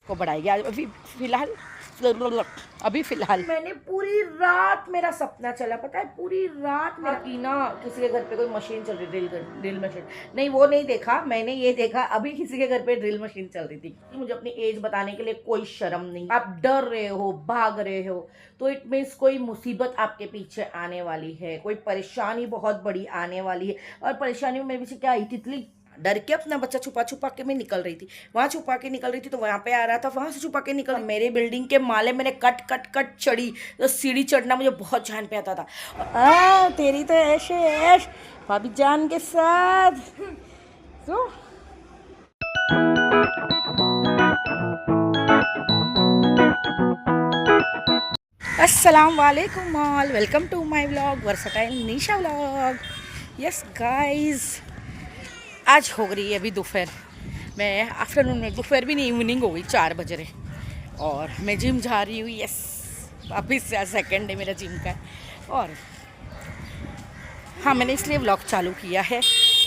को बढ़ाएगी आज अभी फ़िलहाल मैंने पूरी रात मेरा सपना चला, पता है, पूरी रात मेरा कि ना किसी के घर पे कोई मशीन चल रही, ड्रिल मशीन नहीं, वो नहीं देखा मैंने, ये देखा अभी किसी के घर पे ड्रिल मशीन चल रही थी। मुझे अपनी एज बताने के लिए कोई शर्म नहीं। आप डर रहे हो, भाग रहे हो, तो इट मीन्स कोई मुसीबत आपके पीछे आने वाली है, कोई परेशानी बहुत बड़ी आने वाली है। और परेशानी में मेरे पीछे क्या आई, तितली। डर के अपना बच्चा छुपा छुपा के मैं निकल रही थी, वहां छुपा के निकल रही थी तो वहां पे आ रहा था, वहां से छुपा के निकल। मेरे बिल्डिंग के माले मैंने कट कट कट चढ़ी, तो सीढ़ी चढ़ना मुझे बहुत जान पे आता था। तेरी तो ऐश ऐश भाभी जान के साथ। तो अस्सलाम वालेकुम all, welcome to my vlog versatile Nisha vlog. Yes guys, आज हो रही है अभी दोपहर, मैं आफ्टरनून में, दोपहर भी नहीं, इवनिंग हो गई, 4 बज रहे और मैं जिम जा रही हूँ। यस, वापस से आज सेकेंड डे मेरा जिम का है। और हाँ, मैंने इसलिए व्लॉग चालू किया है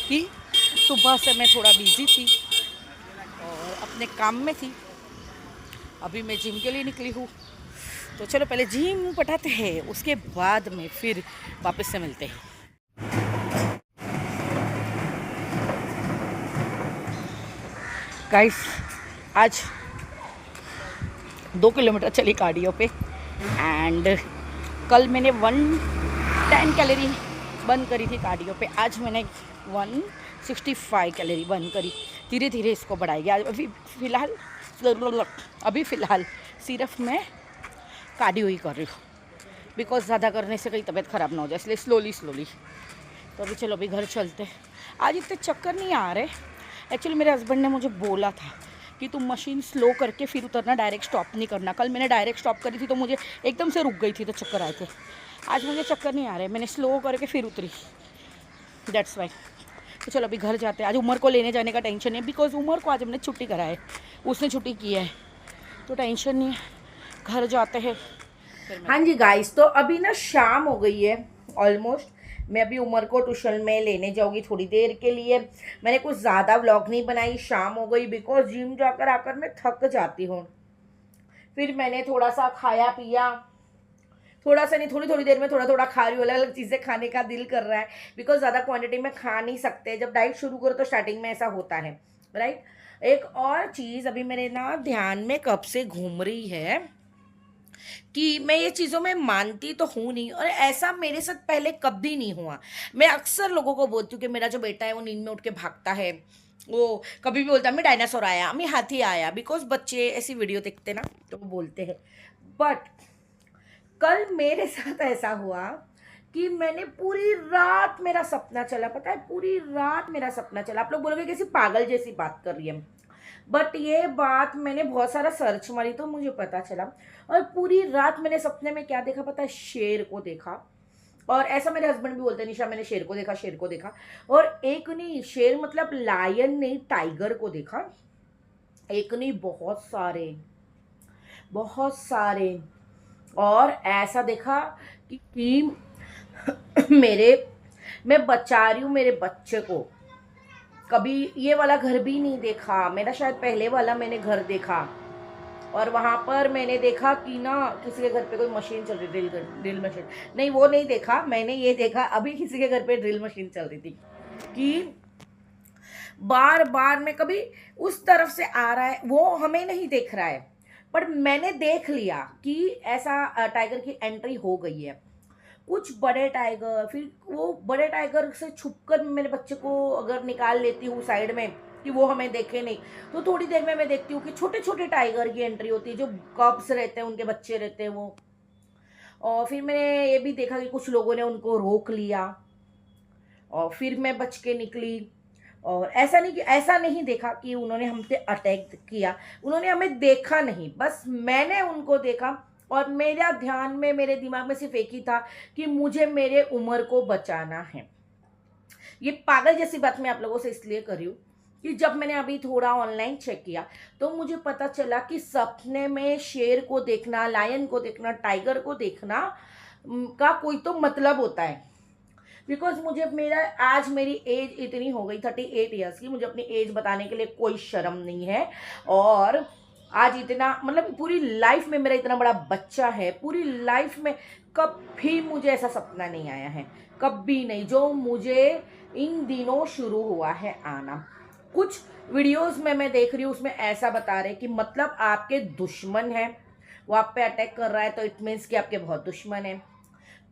कि सुबह से मैं थोड़ा बिजी थी और अपने काम में थी, अभी मैं जिम के लिए निकली हूँ। तो चलो पहले जिम पटाते हैं, उसके बाद में फिर वापस से मिलते हैं। गाइस, आज 2 किलोमीटर चली कार्डियो पे एंड कल मैंने 110 कैलोरी बर्न करी थी कार्डियो पे, आज मैंने 165 कैलोरी बर्न करी। धीरे धीरे इसको बढ़ाएगी। आज अभी फ़िलहाल सिर्फ मैं कार्डियो ही कर रही हूँ, बिकॉज ज़्यादा करने से कहीं तबीयत ख़राब ना हो जाए, इसलिए स्लोली। तो अभी चलो, अभी घर चलते हैं। आज इतने चक्कर नहीं आ रहे। एक्चुअली मेरे हस्बैंड ने मुझे बोला था कि तुम मशीन स्लो करके फिर उतरना, डायरेक्ट स्टॉप नहीं करना। कल मैंने डायरेक्ट स्टॉप करी थी तो मुझे एकदम से रुक गई थी तो चक्कर आए थे। आज मुझे चक्कर नहीं आ रहे, मैंने स्लो करके फिर उतरी, दैट्स वाई। तो चलो अभी घर जाते हैं। आज उमर को लेने जाने का टेंशन है, बिकॉज उमर को आज हमने छुट्टी करा है, उसने छुट्टी की है, तो टेंशन नहीं है। घर जाते हैं। हाँ जी गाइस, तो अभी ना शाम हो गई है ऑलमोस्ट। मैं अभी उमर को ट्यूशन में लेने जाऊँगी थोड़ी देर के लिए। मैंने कुछ ज़्यादा व्लॉग नहीं बनाई, शाम हो गई, बिकॉज जिम जाकर आकर मैं थक जाती हूँ। फिर मैंने थोड़ा सा खाया पिया, थोड़ा सा नहीं, थोड़ी थोड़ी देर में थोड़ा थोड़ा खा रही हूँ। अलग अलग चीज़ें खाने का दिल कर रहा है, बिकॉज ज़्यादा क्वांटिटी में खा नहीं सकते। जब डाइट शुरू करो तो स्टार्टिंग में ऐसा होता है, राइट। एक और चीज़ अभी मेरे ना ध्यान में कब से घूम रही है कि मैं ये चीज़ों में मानती तो हूँ नहीं, और ऐसा मेरे साथ पहले कभी नहीं हुआ। मैं अक्सर लोगों को बोलती हूँ कि मेरा जो बेटा है वो नींद में उठ के भागता है, वो कभी भी बोलता है मैं डायनासोर आया, मैं हाथी आया, बिकॉज बच्चे ऐसी वीडियो देखते ना तो वो बोलते हैं। बट कल मेरे साथ ऐसा हुआ कि मैंने पूरी रात मेरा सपना चला, पता है, पूरी रात मेरा सपना चला। आप लोग बोलोगे कैसी पागल जैसी बात कर रही है, बट ये बात मैंने बहुत सारा सर्च मारी तो मुझे पता चला। और पूरी रात मैंने सपने में क्या देखा पता है, शेर को देखा। और ऐसा मेरे हस्बैंड भी बोलते हैं, निशा मैंने शेर को देखा, शेर को देखा। और एक नहीं, शेर मतलब लायन नहीं, टाइगर को देखा। एक नहीं, बहुत सारे, बहुत सारे। और ऐसा देखा कि मैं बचा रही हूँ मेरे बच्चे को। कभी ये वाला घर भी नहीं देखा मेरा, शायद पहले वाला मैंने घर देखा, और वहाँ पर मैंने देखा कि ना किसी के घर पे कोई मशीन चल रही, ड्रिल मशीन नहीं, वो नहीं देखा मैंने, ये देखा अभी किसी के घर पे ड्रिल मशीन चल रही थी कि बार बार में कभी उस तरफ से आ रहा है, वो हमें नहीं देख रहा है, पर मैंने देख लिया कि ऐसा टाइगर की एंट्री हो गई है। कुछ बड़े टाइगर, फिर वो बड़े टाइगर से छुपकर मेरे बच्चे को अगर निकाल लेती हूँ साइड में कि वो हमें देखे नहीं, तो थोड़ी देर में मैं देखती हूँ कि छोटे छोटे टाइगर की एंट्री होती है, जो कब्स रहते हैं, उनके बच्चे रहते हैं वो। और फिर मैंने ये भी देखा कि कुछ लोगों ने उनको रोक लिया और फिर मैं बच के निकली। और ऐसा नहीं देखा कि उन्होंने हम पे अटैक किया, उन्होंने हमें देखा नहीं, बस मैंने उनको देखा। और मेरा ध्यान में, मेरे दिमाग में सिर्फ एक ही था कि मुझे मेरे उमर को बचाना है। ये पागल जैसी बात मैं आप लोगों से इसलिए कर रही हूँ कि जब मैंने अभी थोड़ा ऑनलाइन चेक किया तो मुझे पता चला कि सपने में शेर को देखना, लायन को देखना, टाइगर को देखना का कोई तो मतलब होता है। बिकॉज मुझे आज मेरी एज इतनी हो गई 38 ईयर्स की, मुझे अपनी एज बताने के लिए कोई शर्म नहीं है। और आज इतना मतलब पूरी लाइफ में मेरा इतना बड़ा बच्चा है, पूरी लाइफ में कभी मुझे ऐसा सपना नहीं आया है, कभी नहीं, जो मुझे इन दिनों शुरू हुआ है आना। कुछ वीडियोस में मैं देख रही हूँ, उसमें ऐसा बता रहे कि मतलब आपके दुश्मन है, वो आप पे अटैक कर रहा है तो इट मीन्स कि आपके बहुत दुश्मन है।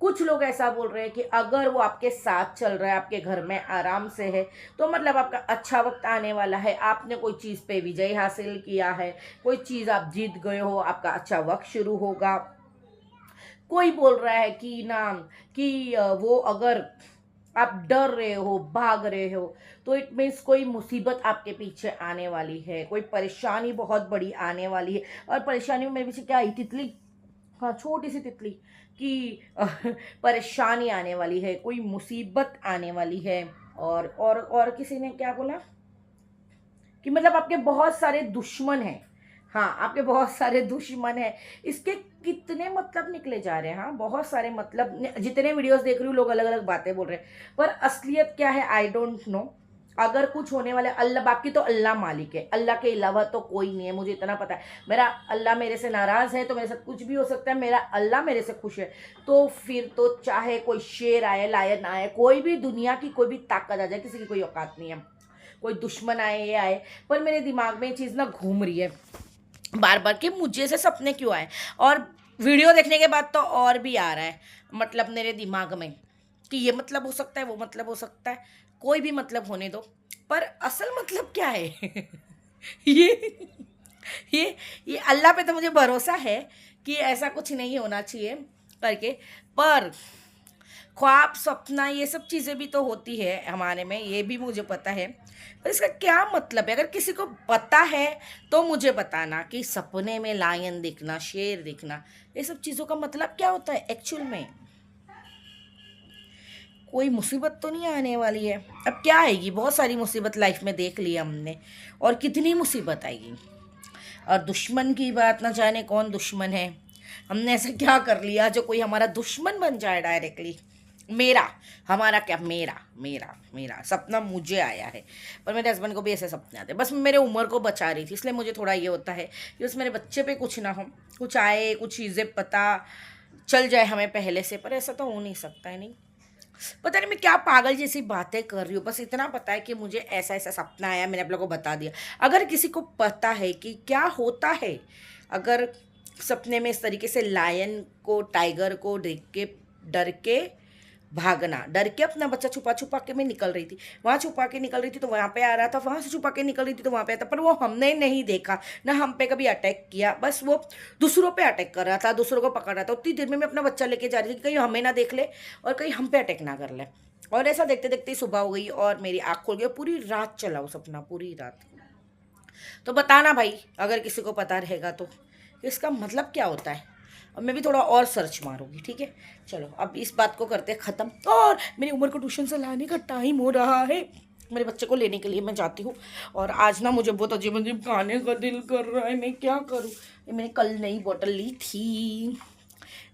कुछ लोग ऐसा बोल रहे हैं कि अगर वो आपके साथ चल रहा है, आपके घर में आराम से है, तो मतलब आपका अच्छा वक्त आने वाला है, आपने कोई चीज़ पे विजय हासिल किया है, कोई चीज़ आप जीत गए हो, आपका अच्छा वक्त शुरू होगा। कोई बोल रहा है कि ना कि वो अगर आप डर रहे हो, भाग रहे हो, तो इट मीन्स कोई मुसीबत आपके पीछे आने वाली है, कोई परेशानी बहुत बड़ी आने वाली है। और परेशानी में मेरे पीछे क्या आई, तितली, हाँ छोटी सी तितली, कि परेशानी आने वाली है, कोई मुसीबत आने वाली है। और किसी ने क्या बोला कि मतलब आपके बहुत सारे दुश्मन हैं। हाँ, आपके बहुत सारे दुश्मन हैं। इसके कितने मतलब निकले जा रहे हैं, हाँ बहुत सारे मतलब, जितने वीडियोस देख रही हूँ लोग अलग अलग बातें बोल रहे हैं, पर असलियत क्या है आई डोंट नो। अगर कुछ होने वाले अल्लाह, बाकी तो अल्लाह मालिक है, अल्लाह के अलावा तो कोई नहीं है, मुझे इतना पता है। मेरा अल्लाह मेरे से नाराज़ है तो मेरे साथ कुछ भी हो सकता है, मेरा अल्लाह मेरे से खुश है तो फिर तो चाहे कोई शेर आए, लायन आए, कोई भी दुनिया की कोई भी ताकत आ जाए, किसी की कोई औकात नहीं है, कोई दुश्मन आए ये आए। पर मेरे दिमाग में ये चीज़ ना घूम रही है बार बार कि मुझे से सपने क्यों आए, और वीडियो देखने के बाद तो और भी आ रहा है मतलब मेरे दिमाग में कि ये मतलब हो सकता है, वो मतलब हो सकता है, कोई भी मतलब होने दो, पर असल मतलब क्या है ये ये ये अल्लाह पे तो मुझे भरोसा है कि ऐसा कुछ नहीं होना चाहिए करके। पर ख्वाब, सपना, ये सब चीज़ें भी तो होती है हमारे में, ये भी मुझे पता है। पर इसका क्या मतलब है, अगर किसी को पता है तो मुझे बताना कि सपने में लायन दिखना, शेर दिखना, ये सब चीज़ों का मतलब क्या होता है एक्चुअल में। कोई मुसीबत तो नहीं आने वाली है, अब क्या आएगी, बहुत सारी मुसीबत लाइफ में देख ली हमने, और कितनी मुसीबत आएगी। और दुश्मन की बात, ना जाने कौन दुश्मन है, हमने ऐसा क्या कर लिया जो कोई हमारा दुश्मन बन जाए डायरेक्टली। मेरा, हमारा क्या, मेरा मेरा मेरा सपना मुझे आया है, पर मेरे हस्बैंड को भी ऐसे सपने आते हैं। बस मैं मेरे उम्र को बचा रही थी, इसलिए मुझे थोड़ा ये होता है कि बस मेरे बच्चे पे कुछ ना हो, कुछ आए, कुछ चीज़ें पता चल जाए हमें पहले से, पर ऐसा तो हो नहीं सकता है। नहीं, पता नहीं मैं क्या पागल जैसी बातें कर रही हूँ, बस इतना पता है कि मुझे ऐसा ऐसा सपना आया, मैंने आप लोगों को बता दिया। अगर किसी को पता है कि क्या होता है अगर सपने में इस तरीके से लायन को, टाइगर को देख के डर के भागना, डर के अपना बच्चा छुपा छुपा के मैं निकल रही थी, वहाँ छुपा के निकल रही थी तो वहाँ पे आ रहा था, वहाँ से छुपा के निकल रही थी तो वहाँ पे आता, पर वो हमने नहीं देखा, ना हम पे कभी अटैक किया, बस वो दूसरों पे अटैक कर रहा था, दूसरों को पकड़ रहा था। उतनी देर में मैं अपना बच्चा लेके जा रही थी कि कहीं हमें ना देख ले और कहीं हम पे अटैक ना कर ले। और ऐसा देखते देखते ही सुबह हो गई और मेरी आँख खुल गई, पूरी रात चला वो सपना, पूरी रात। तो बताना भाई, अगर किसी को पता रहेगा तो इसका मतलब क्या होता है। अब मैं भी थोड़ा और सर्च मारूंगी, ठीक है। चलो अब इस बात को करते हैं ख़त्म, और मेरी उम्र को ट्यूशन से लाने का टाइम हो रहा है, मेरे बच्चे को लेने के लिए मैं जाती हूँ। और आज ना मुझे बहुत अजीब अजीब खाने का दिल कर रहा है, मैं क्या करूँ। मैंने कल नई बोतल ली थी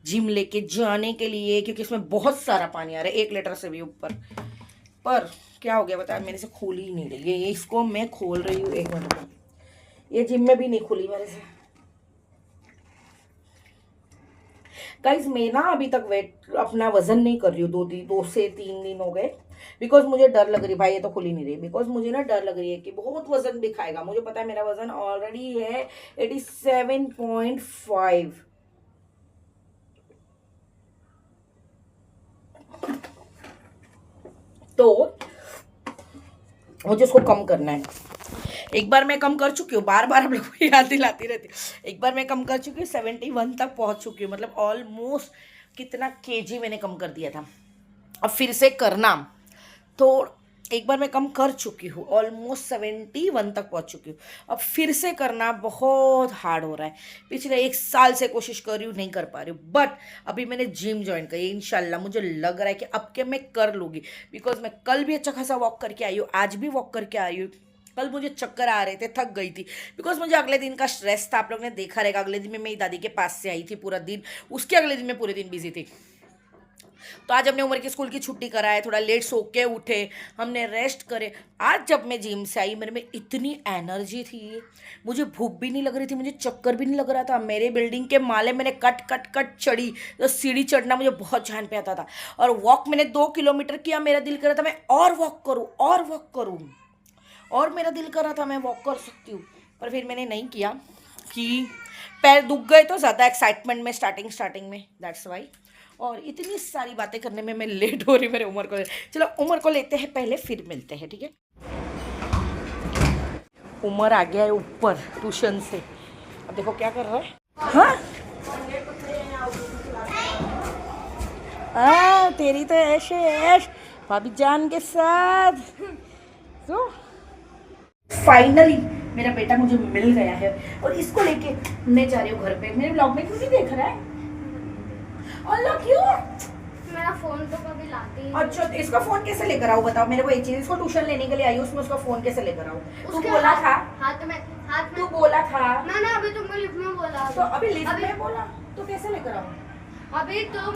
जिम लेके जाने के लिए, क्योंकि इसमें बहुत सारा पानी आ रहा है, 1 लीटर से भी ऊपर। पर क्या हो गया बताया, मेरे से खोल ही नहीं रही है, ये इसको मैं खोल रही हूँ, 1 मिनट, ये जिम में भी नहीं खुली मेरे से। गाइज मैं ना अभी तक वेट अपना वजन नहीं कर रही हूँ, 2 से 3 दिन हो गए, बिकॉज मुझे डर लग रही, भाई ये तो खुल ही नहीं रही, बिकॉज मुझे ना डर लग रही है कि बहुत वजन दिखाएगा। मुझे पता है मेरा वजन ऑलरेडी है 87.5। तो मुझे उसको कम करना है। एक बार मैं कम कर चुकी हूँ, बार बार आप लोगों को याद दिलाती रहती हूँ, एक बार मैं कम कर चुकी हूँ, 71 तक पहुँच चुकी हूँ, मतलब ऑलमोस्ट कितना केजी मैंने कम कर दिया था। अब फिर से करना, तो एक बार मैं कम कर चुकी हूँ, ऑलमोस्ट 71 तक पहुँच चुकी हूँ, अब फिर से करना बहुत हार्ड हो रहा है। पिछले 1 साल से कोशिश कर रही हूँ, नहीं कर पा रही हूँ, बट अभी मैंने जिम ज्वाइन करी, इंशाल्लाह मुझे लग रहा है कि अब के मैं कर लूँगी। बिकॉज मैं कल भी अच्छा खासा वॉक करके आई हूँ, आज भी वॉक करके आई हूँ। कल मुझे चक्कर आ रहे थे, थक गई थी, बिकॉज मुझे अगले दिन का स्ट्रेस था। आप लोग ने देखा रहेगा, अगले दिन में मेरी दादी के पास से आई थी पूरा दिन, उसके अगले दिन में पूरे दिन बिजी थी। तो आज हमने उमर की स्कूल की छुट्टी कराए, थोड़ा लेट सो के उठे, हमने रेस्ट करे। आज जब मैं जिम से आई मेरे में इतनी एनर्जी थी, मुझे भूख भी नहीं लग रही थी, मुझे चक्कर भी नहीं लग रहा था। मेरे बिल्डिंग के माले मैंने कट कट कट चढ़ी, तो सीढ़ी चढ़ना मुझे बहुत जान पे आता था। और वॉक मैंने 2 किलोमीटर किया, मेरा दिल कर रहा था मैं और वॉक करूँ और वॉक करूँ, और मेरा दिल कर रहा था मैं वॉक कर सकती हूँ, पर फिर मैंने नहीं किया कि पैर दुख गए तो ज़्यादा एक्साइटमेंट में स्टार्टिंग में, दैट्स वाई। और इतनी सारी बातें करने में मैं लेट हो रही मेरे उमर को। चलो उमर को लेते हैं पहले, फिर मिलते हैं, ठीक है। उमर आ गया है ऊपर ट्यूशन से, अब देखो क्या कर रहा है। हाँ तेरी तो ऐश ऐश भाभी जान के साथ। तो फाइनली मेरा बेटा मुझे मिल गया है और इसको लेके मैं जा रही हूँ घर पे। मेरे ब्लॉग में क्यों नहीं देख रहा है? अल्लाह क्यों? मेरा फोन तो कभी लाती ही। अच्छा तो इसका फोन कैसे लेकर आऊँ बताओ मेरे को एक चीज। इसको ट्यूशन लेने के लिए आई हूँ, उसमें उसका फोन कैसे लेकर आऊँ? तू बोला था हाथ में तू बोला था मैंने अभी तुमको लिफ्ट में बोला। तो अभी लिफ्ट में बोला तो कैसे लेकर आऊँ? अभी तुम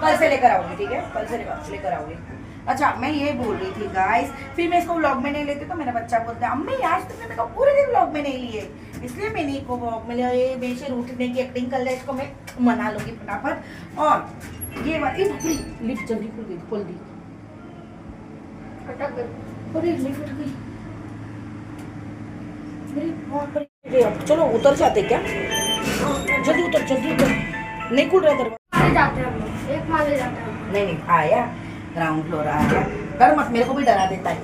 कल से लेकर आऊंगी, ठीक है, कल से लेकर आऊंगी। अच्छा मैं ये बोल रही थी गाइस, फिर मैं इसको व्लॉग में नहीं लेती तो मेरा बच्चा बोलता है अम्मी आज तुमने मेरे को पूरे दिन व्लॉग में नहीं लिए, इसलिए मैंने इसको व्लॉग में लिया। ये बेचे रूठने की एक्टिंग कर ले, इसको मैं मना लूंगी फटाफट। और ये वाली लिफ्ट जल्दी खोल दी। अटक गई। अरे लिफ्ट अटक गई, मेरे बहुत बड़ी। अब चलो उतर जाते क्या, जल्दी उतर। नहीं खुल रहा दरवाजा। जाते हैं हम लोग, एक माले जाते हैं। नहीं आया, ग्राउंड फ्लोर आया, डर मत, मेरे को भी डरा देता है।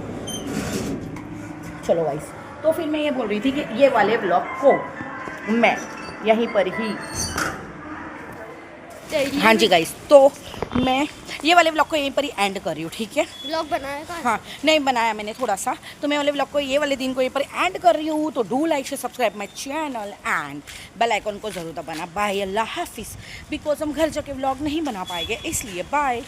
चलो गाइस, तो फिर मैं ये बोल रही थी कि ये वाले ब्लॉग को मैं यहीं पर ही, हाँ जी गाइस, तो मैं ये वाले ब्लॉग को यहीं पर ही एंड कर रही हूँ, ठीक है। ब्लॉग बनाया था? हाँ नहीं बनाया मैंने थोड़ा सा, तो मैं वाले ब्लॉग को ये वाले दिन को यहीं पर एंड कर रही हूँ। तो डू लाइक से subscribe my channel and bell icon को ज़रूर दबाना। बाय, अल्लाह हाफिज़। बिकॉज हम घर जाके ब्लॉग नहीं बना पाएंगे, इसलिए बाय।